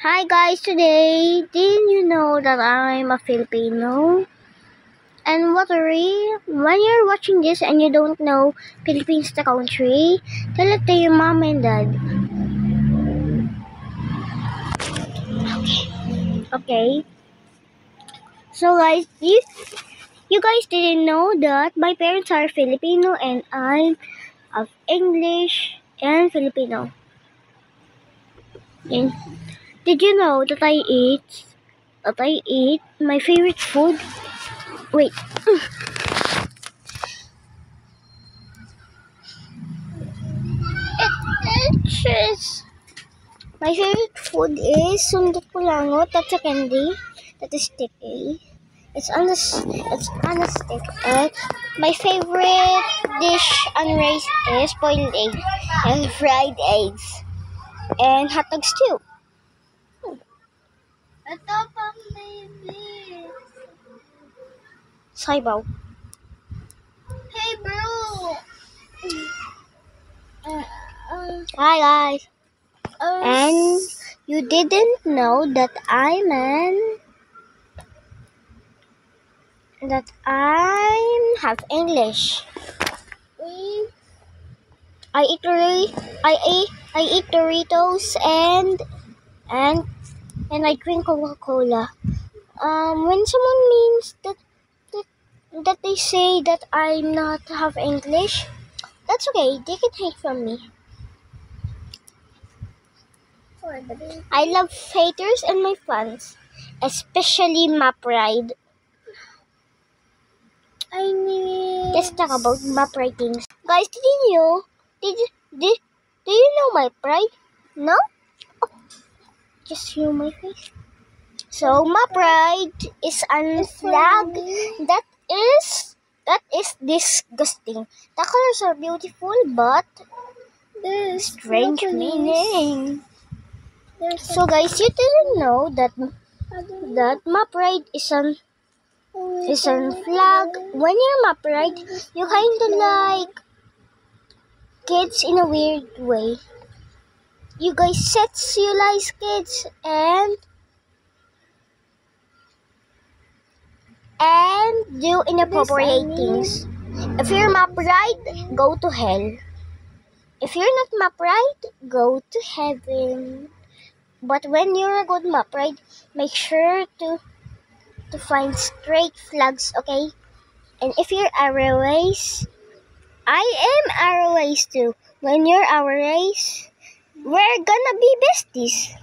Hi guys, today, didn't you know that I'm a Filipino? And when you're watching this and you don't know Philippines the country, tell it to your mom and dad. Okay? So guys, you guys didn't know that my parents are Filipino and I'm of English and Filipino. And did you know that I eat my favorite food? Wait. It's My favorite food is sundot kulangot. That's a candy. That is sticky. It's on a stick. My favorite dish on rice is boiled egg and fried eggs and hot dogs too. Ito pang baby. Sabaw. Hey bro. Hi guys. And you didn't know that I have English. I eat Doritos and I drink Coca-Cola. When someone means that they say that I'm not have English, that's okay. They can hate from me. I love haters and my fans, especially my pride. Let's talk about my pride things. Guys, did do you know my pride? No? Oh, just you my face. So my pride is a flag that is disgusting. The colors are beautiful, but there's strange meaning. So guys, you didn't know that my pride is a flag. When you're my pride, you kinda like kids in a weird way. You guys sexualize kids and do inappropriate things. If you're my pride, go to hell. If you're not my pride, go to heaven. But when you're a good my pride, make sure to find straight flags, okay? And if you're our race, I am our race too. When you're our race, we're gonna be besties.